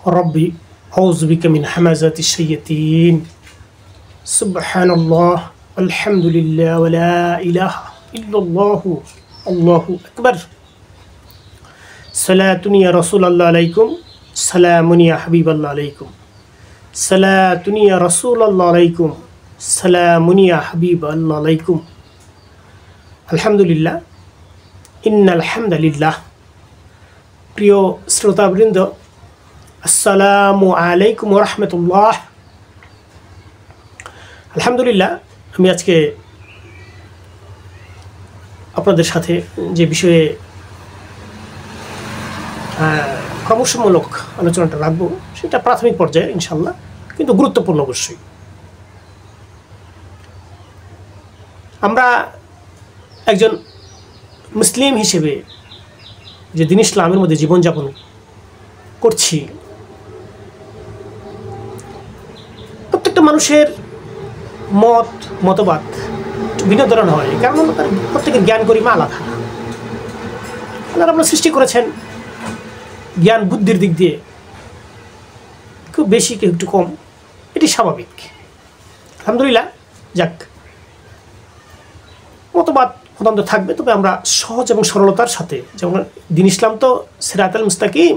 ربي أعوذ بك من همزات الشياطين سبحان الله الحمد لله ولا إله إلا الله الله أكبر صلاة يا رسول الله عليكم سلام يا حبيب الله عليكم صلاة يا رسول الله عليكم سلام يا حبيب الله عليكم الحمد لله إن الحمد لله প্রিয় শ্রোতাবৃন্দ আসসালামু আলাইকুম ওয়া রাহমাতুল্লাহ। আলহামদুলিল্লাহ, আমি আজকে আপনাদের সাথে যে বিষয়ে পরামর্শমূলক আলোচনাটা রাখবো সেটা প্রাথমিক পর্যায়ে ইনশাল্লাহ, কিন্তু গুরুত্বপূর্ণ অবশ্যই। আমরা একজন মুসলিম হিসেবে যে দিন ইসলামের মধ্যে জীবনযাপন করছি, প্রত্যেকটা মানুষের মতবাদ ভিন্ন ধরনের হয়, কারণ তার প্রত্যেকের জ্ঞান গরিমা আলাদা। আপনারা সৃষ্টি করেছেন জ্ঞান বুদ্ধির দিক দিয়ে খুব বেশি, কেউ একটু কম, এটি স্বাভাবিক। আলহামদুলিল্লাহ, যাক, মতবাদ প্রধানত থাকবে, তবে আমরা সহজ এবং সরলতার সাথে, যেমন দিন ইসলাম তো সিরাতাল মুস্তাকিম,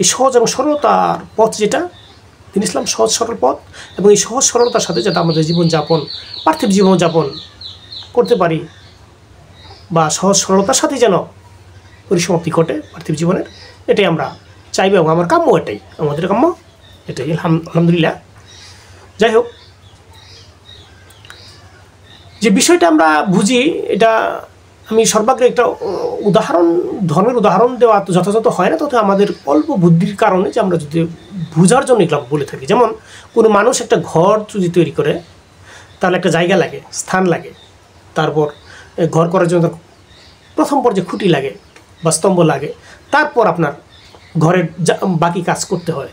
এই সহজ এবং সরলতার পথ যেটা দিন ইসলাম, সহজ সরল পথ, এবং এই সহজ সরলতার সাথে যাতে আমাদের জীবনযাপন, পার্থিব জীবনযাপন করতে পারি, বা সহজ সরলতার সাথে যেন পরিসমাপ্তি ঘটে পার্থিব জীবনের, এটাই আমরা চাইব এবং আমার কাম্য এটাই, আমাদের কাম্য এটাই। আলহামদুলিল্লাহ, যাই হোক, যে বিষয়টা আমরা বুঝি, এটা আমি সর্বাগ্রে একটা উদাহরণ, ধর্মের উদাহরণ দেওয়া তো যথাযথ হয় না, তথা আমাদের অল্প বুদ্ধির কারণে যে আমরা যদি বোঝার জন্য এগুলো বলে থাকি। যেমন কোনো মানুষ একটা ঘর যদি তৈরি করে, তাহলে একটা জায়গা লাগে, স্থান লাগে, তারপর ঘর করার জন্য প্রথম পর্যায়ে খুঁটি লাগে বা স্তম্ভ লাগে, তারপর আপনার ঘরের বাকি কাজ করতে হয়,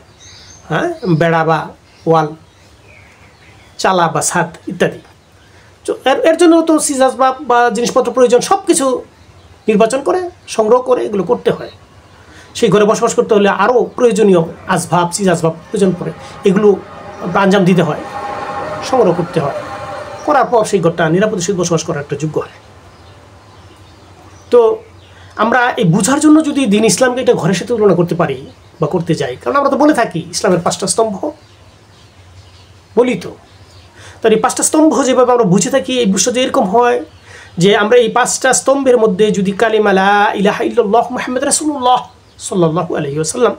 হ্যাঁ, বেড়া বা ওয়াল, চালা বা ছাদ ইত্যাদি। এর জন্য তো সিজ আসবাব বা জিনিসপত্র প্রয়োজন, সব কিছু নির্বাচন করে সংগ্রহ করে এগুলো করতে হয়। সেই ঘরে বসবাস করতে হলে আরও প্রয়োজনীয় আসবাব, সিজ আসবাব প্রয়োজন পড়ে, এগুলো আঞ্জাম দিতে হয়, সংগ্রহ করতে হয়, করার পর সেই ঘরটা নিরাপদে সে বসবাস করার একটা যোগ্য হয়। তো আমরা এই বুঝার জন্য যদি দিন ইসলামকে এটা ঘরের সাথে তুলনা করতে পারি বা করতে যাই, কারণ আমরা তো বলে থাকি ইসলামের 5টা স্তম্ভ বলি, তো তার এই 5টা স্তম্ভ যেভাবে আমরা বুঝে থাকি, এই বিষয়টা এরকম হয় যে আমরা এই 5টা স্তম্ভের মধ্যে যদি কালিমা লা ইলাহা ইল্লাল্লাহ মুহাম্মাদুর রাসূলুল্লাহ সাল্লাল্লাহু আলাইহি ওয়াসাল্লাম,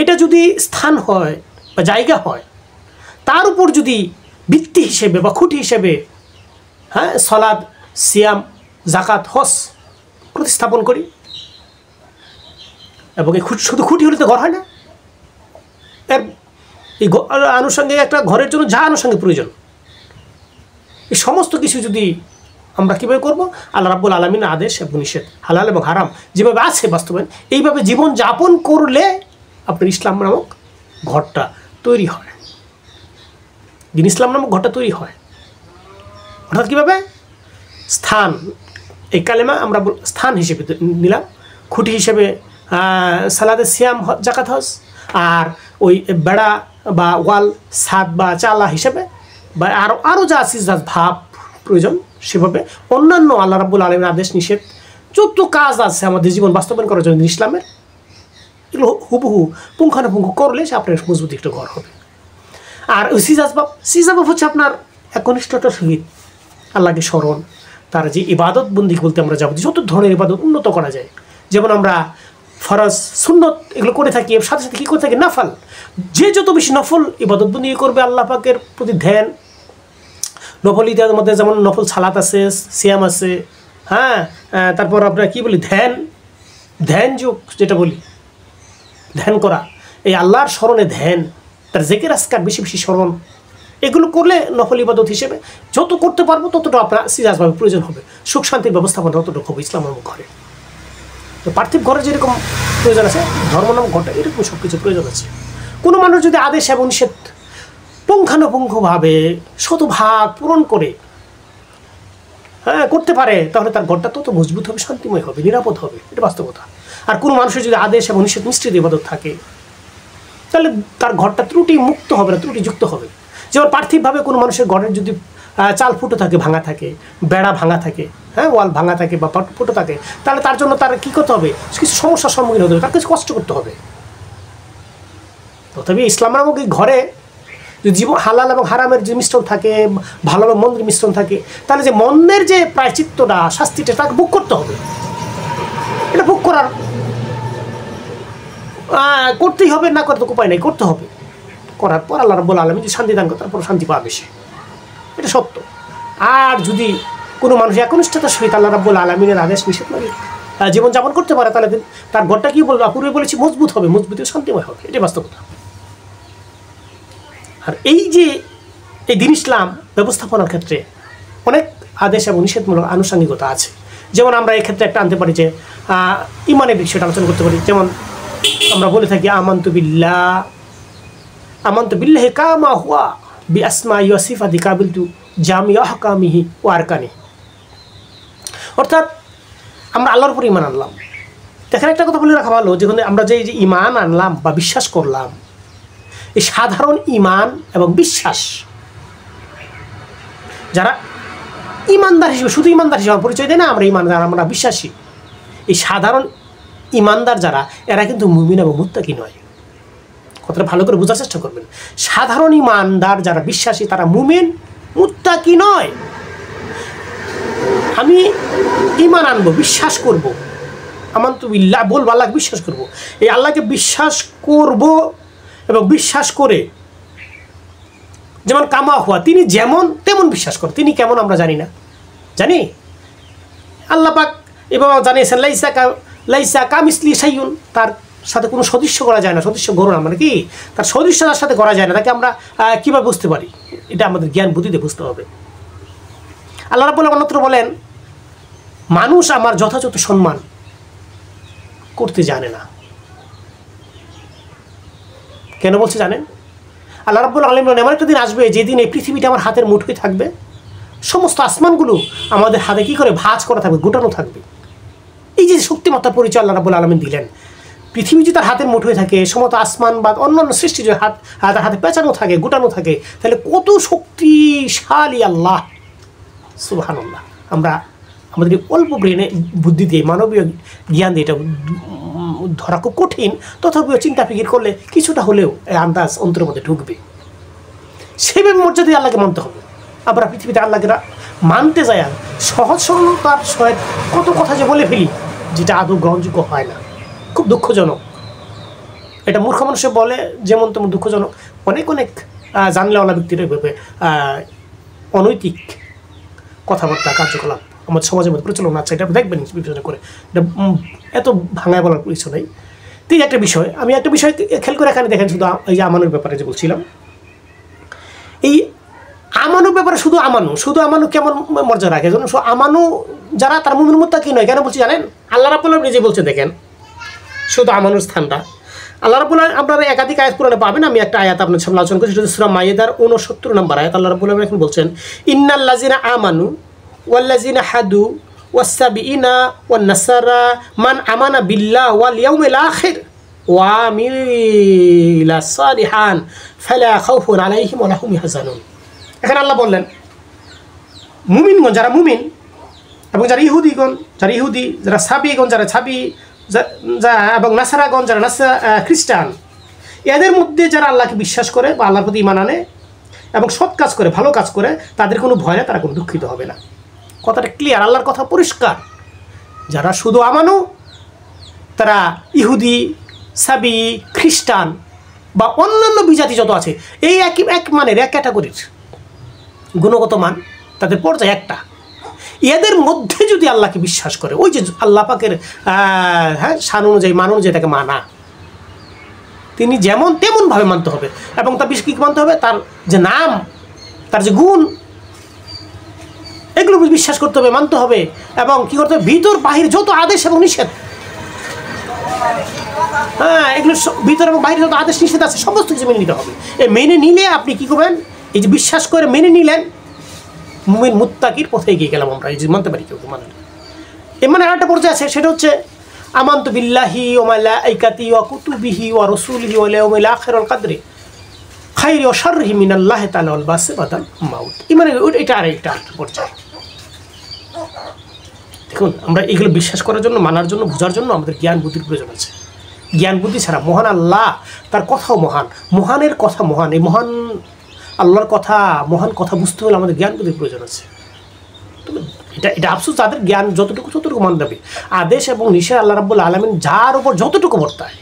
এটা যদি স্থান হয় বা জায়গা হয়, তার উপর যদি ভিত্তি হিসেবে বা খুঁটি হিসেবে, হ্যাঁ, সালাত, সিয়াম, যাকাত, হজ প্রতিস্থাপন করি, এবং এই শুধু খুঁটি হলে তো ঘর হয় না, এর এই আনুষঙ্গিক একটা ঘরের জন্য যা আনুষঙ্গিক প্রয়োজন, এই সমস্ত কিছু যদি আমরা কীভাবে করবো, আল্লাহ রাব্বুল আলামিনের আদেশ এবং নিষেধ, হালাল এবং হারাম যেভাবে আছে বাস্তবায়ন, এইভাবে জীবন যাপন করলে আপনার ইসলাম নামক ঘরটা তৈরি হয়, দিন ইসলাম নামক ঘরটা তৈরি হয়। অর্থাৎ কীভাবে? স্থান, এই কালেমা আমরা স্থান হিসেবে নিলাম, খুঁটি হিসেবে সালাদে, সিয়াম, যাকাত, হজ, আর ওই বেড়া বা ওয়াল, ছাদ বা চালা হিসেবে, বা আরও যা আছে, যা ভাব প্রয়োজন, সেভাবে অন্যান্য আল্লাহ রাব্বুল আলামিনের আদেশ নিষেধ যত কাজ আছে আমাদের জীবন বাস্তবায়ন করার জন্য ইসলামের, এগুলো হুবহু পুঙ্খানুপুঙ্খ করলে সে আপনার মজবুত একটা ঘর হবে। আর ওই সিজাসবাব হচ্ছে আপনার একনিষ্ঠতার সহিত আল্লাহকে স্মরণ, তার যে ইবাদত বন্দি বলতে আমরা যাবো, যত ধরনের ইবাদত উন্নত করা যায়, যেমন আমরা ফরজ, সুন্নত এগুলো করে থাকি, এর সাথে সাথে কী করে থাকি, নফল, যে যত বেশি নফল ইবাদত বন্দি করবে, আল্লাহ পাকের প্রতি ধ্যান, নফল ঈদের মধ্যে যেমন নফল সালাত আছে, সিয়াম আছে, হ্যাঁ, তারপর আপনার কী বলি, ধ্যান যুগ যেটা বলি, ধ্যান করা, এই আল্লাহর স্মরণে ধ্যান, তার জেকের আজকার বেশি বেশি স্মরণ, এগুলো করলে নফল ইবাদত হিসেবে যত করতে পারবো ততটা আপনার সিরিয়াসভাবে প্রয়োজন হবে, সুখ শান্তির ব্যবস্থাপনা ততটুকু হবে ইসলাম নামক ঘরে। তো পার্থিব ঘরে যেরকম প্রয়োজন আছে, ধর্ম নামক ঘরটা এরকম সব কিছু প্রয়োজন আছে। কোনো মানুষ যদি আদেশ এবং নিষেধ পুঙ্খানুপুঙ্খভাবে শতভাগ পূরণ করে করতে পারে, তাহলে তার ঘরটা তত মজবুত হবে, শান্তিময় হবে, নিরাপদ হবে, এটা বাস্তবতা। আর কোনো মানুষের যদি আদেশ এবং নিষেধ মিশ্রিত ইবাদত থাকে, তাহলে তার ঘরটা ত্রুটি মুক্ত হবে না, ত্রুটিযুক্ত হবে। যেমন পার্থিবভাবে কোনো মানুষের ঘরের যদি চাল ফুটো থাকে, ভাঙা থাকে, বেড়া ভাঙা থাকে, হ্যাঁ, ওয়াল ভাঙা থাকে বা ফুটো থাকে, তাহলে তার জন্য তার কী করতে হবে? কিছু সমস্যার সম্মুখীন হতে হবে, তার কিছু কষ্ট করতে হবে। তথাপি ইসলাম নামক এই ঘরে যদি জীবন হালাল এবং হারামের যে মিশ্রণ থাকে, ভালো এবং মন্দের মিশ্রণ থাকে, তাহলে যে মন্দের যে প্রায়শ্চিত্তটা, শাস্তিটা, তাকে ভোগ করতে হবে। এটা ভোগ করার করতেই হবে, না করে তো উপায় নেই, করতে হবে। করার পর আল্লাহ রাব্বুল আলামিন যদি শান্তি দান করে, তারপর শান্তি পাবে সে, এটা সত্য। আর যদি কোনো মানুষ একনিষ্ঠতার সহিত আল্লাহ রাব্বুল আলামিনের আদেশ নিষেধ মানে জীবনযাপন করতে পারে, তাহলে তার ঘরটা কী বলবো, পূর্বে বলেছি মজবুত হবে, মজবুত শান্তিময় হবে, এটাই বাস্তবতা। আর এই যে এই দিন ইসলাম ব্যবস্থাপনার ক্ষেত্রে অনেক আদেশ এবং নিষেধমূলক আনুষঙ্গিকতা আছে। যেমন আমরা এক্ষেত্রে একটা আনতে পারি যে ইমানের বিষয়টা আলোচনা করতে পারি। যেমন আমরা বলে থাকি আমান্তু বিল্লাহি কামা হুয়া বি আসমাই ওয়া সিফাতি কাবিলতু জামিউ আহকামিহি ওয়া আরকানি। অর্থাৎ আমরা আল্লাহর উপর ঈমান আনলাম। দেখেন, একটা কথা বলে রাখা ভালো, যেখানে আমরা যে ঈমান আনলাম বা বিশ্বাস করলাম, এই সাধারণ ঈমান এবং বিশ্বাস, যারা ইমানদার হিসেবে, শুধু ইমানদার হিসেবে পরিচয় দেয় না, আমরা ইমানদার, আমরা বিশ্বাসী, এই সাধারণ ইমানদার যারা, এরা কিন্তু মুমিন এবং মুত্তাকি নয়। কথাটা ভালো করে বোঝার চেষ্টা করবেন। সাধারণ ইমানদার যারা বিশ্বাসী, তারা মুমিন মুত্তাকি নয়। আমি ঈমান আনবো, বিশ্বাস করব, আমান্তু বিল্লাহ বলবো, আল্লাহকে বিশ্বাস করব। এই আল্লাহকে বিশ্বাস করব এবং বিশ্বাস করে, যেমন কামা হুয়া, তিনি যেমন তেমন বিশ্বাস করে। তিনি কেমন আমরা জানি না, জানি? আল্লাহ পাক এভাবে জানিয়েছেন লাইসা কামিসলি শাইউন, তার সাথে কোনো সদৃশ্য করা যায় না। সদৃশ্য গড়ো না, মানে কি, তার সদৃশ্য তার সাথে করা যায় না। তাকে আমরা কীভাবে বুঝতে পারি? এটা আমাদের জ্ঞান বুদ্ধিতে বুঝতে হবে। আল্লাহ রাব্বুল আলামিন বলেন, মানুষ আমার যথাযথ সম্মান করতে জানে না। কেন বলছে জানেন? আল্লাহ রাব্বুল আলামিন এমন একটা দিন আসবে, যেদিন এই পৃথিবীটা আমার হাতের মুঠোয় থাকবে, সমস্ত আসমানগুলো আমাদের হাতে কী করে ভাঁজ করা থাকবে, গোটানো থাকবে। এই যে শক্তিমত্তার পরিচয় আল্লাহ রাব্বুল আলামিন দিলেন, পৃথিবী যদি তার হাতের মুঠোয় থাকে, সমস্ত আসমান বা অন্যান্য সৃষ্টি যদি তার হাতে পেঁচানো থাকে, গোটানো থাকে, তাহলে কত শক্তিশালী আল্লাহ! সুবহানাল্লাহ। আমরা আমাদের অল্প ব্রেনে বুদ্ধি দিয়ে, মানবীয় জ্ঞান দিয়ে এটা ধরা খুব কঠিন, তথাপিও চিন্তা ফিকির করলে কিছুটা হলেও এই আন্দাজ অন্তরের মধ্যে ঢুকবে। সেইভাবে মর্যাদায় আল্লাহকে মানতে হবে। আমরা পৃথিবীতে আল্লাহকে মানতে যাই, আর সহজ সরলতার সহিত কত কথা যে বলে ফেলি, যেটা আদৌ গ্রহণযোগ্য হয় না, খুব দুঃখজনক। এটা মূর্খ মানুষে বলে যেমন তেমন দুঃখজনক। অনেক জানলেওয়ালা ব্যক্তির এভাবে অনৈতিক কথাবার্তা, কার্যকলাপ আমাদের সমাজের মধ্যে প্রচলন আছে। এটা দেখবেন বিবেচনা করে, এটা এত ভাঙায় বলার কিছু নেই। তো এই একটা বিষয়, আমি একটা বিষয় খেয়াল করে এখানে দেখেন, শুধু এই যে আমানুর ব্যাপারে যে বলছিলাম, এই আমানুর ব্যাপারে শুধু আমানু কেমন মর্যাদা রাখে, যেন আমানু যারা, তার মুমিন মুত্তাকি নয়। কেন বলছি জানেন? আল্লাহ রাব্বুল আলামিন নিজে বলছে, দেখেন শুধু আমানুর স্থানটা আল্লাহ রাব্বুল আলামিন, আপনারা একাধিক আয়াত কোরআনে পাবেন। আমি একটা আয়াত আপনার সামনে আলোচনা করছি, সেটা সূরা মাইদার 69 নম্বর আয়াত। আল্লাহ রাব্বুল আলামিন এখন বলছেন, ইন্নাল্লাযিনা আমানু ওয়াল্লাযিনা হাদু ওয়াসসাবিইনা ওয়ান নাসারা মান আমানা বিল্লাহ ওয়াল ইয়াউমিল আখির ওয়া আমিলা সালিহান ফালা খাউফুন আলাইহিম ওয়া লা হুম ইয়াহজানুন। এখানে আল্লাহ বললেন, মুমিনগণ যারা মুমিন, এবং যারা ইহুদি, যারা সাবিগণ যারা সাবি, এবং নাসারাগণ যারা খ্রিস্টান, এদের মধ্যে যারা আল্লাহকে বিশ্বাস করে বা আল্লাহর প্রতি ঈমান আনে এবং সৎ কাজ করে, ভালো কাজ করে, তাদের কোনো ভয় না, তারা কোনো দুঃখিত হবে না। কথাটা ক্লিয়ার, আল্লাহর কথা পরিষ্কার। যারা শুধু আমানু, তারা ইহুদি, সাবি, খ্রিস্টান বা অন্যান্য বিজাতি যত আছে, এই এক মানের, এক ক্যাটাগরির গুণগত মান, তাদের পর্যায়ে একটা। এদের মধ্যে যদি আল্লাহকে বিশ্বাস করে, ওই যে আল্লাহ পাকের শান অনুযায়ী, মান অনুযায়ী তাকে মানা, তিনি যেমন তেমনভাবে মানতে হবে। এবং তার বেশি কী মানতে হবে? তার যে নাম, তার যে গুণ, এগুলো বিশ্বাস করতে হবে, মানতে হবে। এবং কী করতে হবে? ভিতর বাহির যত আদেশ এবং নিষেধ, এগুলো ভিতর এবং বাহির যত আদেশ নিষেধ আছে, সমস্ত কিছু মেনে নিতে হবে। এই মেনে নিলে আপনি কী করবেন? এই যে বিশ্বাস করে মেনে নিলেন, মুমিন মুত্তাকির পথে এগিয়ে গেলাম আমরা। এই যে মানতে পারি, কেউ মানে এর মানে আরেকটা পর্যায়ে আছে, সেটা হচ্ছে আমানতু বিল্লাহি ওয়া মালাইকাতি ওয়া কুতুবিহি ওয়া রাসূলিহি ওয়াল ইয়াউমিল আখির ওয়াল কদরি খাইরি ওয়া শাররিহি মিনাল্লাহি তাআলা ওয়াল বাসি ওয়াল মাউত। ইমানের এটা আরেকটা পর্যায়ে। দেখুন, আমরা এগুলো বিশ্বাস করার জন্য, মানার জন্য, বোঝার জন্য আমাদের জ্ঞান বুদ্ধির প্রয়োজন আছে। জ্ঞান বুদ্ধি ছাড়া মহান আল্লাহ, তার কথাও মহান, মহানের কথা মহান, এই মহান আল্লাহর কথা, মহান কথা বুঝতে হলে আমাদের জ্ঞান বুদ্ধির প্রয়োজন আছে। এটা আফসোস, তাদের জ্ঞান যতটুকু মান দেবে। আদেশ এবং নিষেধ আল্লাহ রাব্বুল আলামিন যার উপর যতটুকু বর্তায়,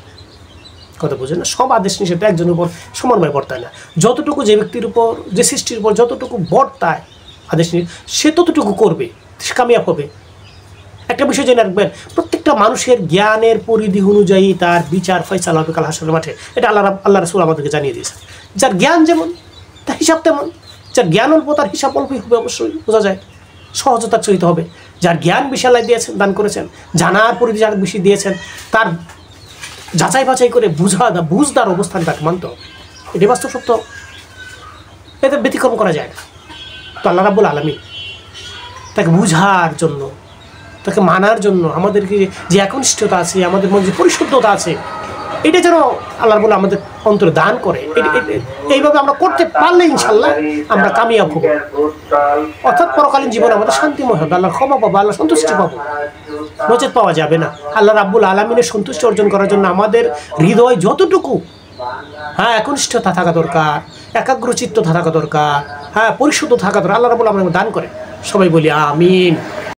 কথা বুঝেন না, সব আদেশ নিষেধ একজনের উপর সমানভাবে বর্তায় না। যতটুকু যে ব্যক্তির উপর, যে সৃষ্টির উপর যতটুকু বর্তায় আদেশ নিষেধ, সে ততটুকু করবে, সে কামিয়াব হবে। একটা বিষয় জেনে রাখবেন, প্রত্যেকটা মানুষের জ্ঞানের পরিধি অনুযায়ী তার বিচার ফয়সালা হবে কাল হাসরের মাঠে। এটা আল্লাহ রাসূল আমাদেরকে জানিয়ে দিয়েছেন। যার জ্ঞান যেমন তার হিসাব তেমন, যার জ্ঞান অল্প তার হিসাব অল্পই হবে, অবশ্যই বোঝা যায়, সহজতার সহিত হবে। যার জ্ঞান বেশি আল্লাহ দিয়েছেন, দান করেছেন, জানার পরিধি যার বেশি দিয়েছেন, তার যাচাই বাছাই করে বুঝদার অবস্থান তাকে মানতে হবে। এটি বাস্তব সত্য, এতে ব্যতিক্রম করা যায় না। তো আল্লাহ রাব্বুল আলামিন তাকে বুঝার জন্য, তাকে মানার জন্য আমাদেরকে যে একনিষ্ঠতা আছে, আমাদের মধ্যে যে পরিশুদ্ধতা আছে, এটা যেন আল্লাহ বলে আমাদের অন্তরে দান করে। এইভাবে আমরা করতে পারলে ইনশাল্লাহ আমরা কামিয়াব হব, অর্থাৎ পরকালীন জীবন আমাদের শান্তিময় হবে, আল্লাহর ক্ষমা পাবো, আল্লাহ সন্তুষ্টি পাবো, নচেত পাওয়া যাবে না। আল্লাহ রাব্বুল আলামিনের সন্তুষ্টি অর্জন করার জন্য আমাদের হৃদয় যতটুকু একনিষ্ঠতা থাকা দরকার, একাগ্রচিত্ত থাকা দরকার, পরিশুদ্ধ থাকা দরকার। আল্লাহ রাব্বুল আলামিন দান করে। সবাই বলি আমিন।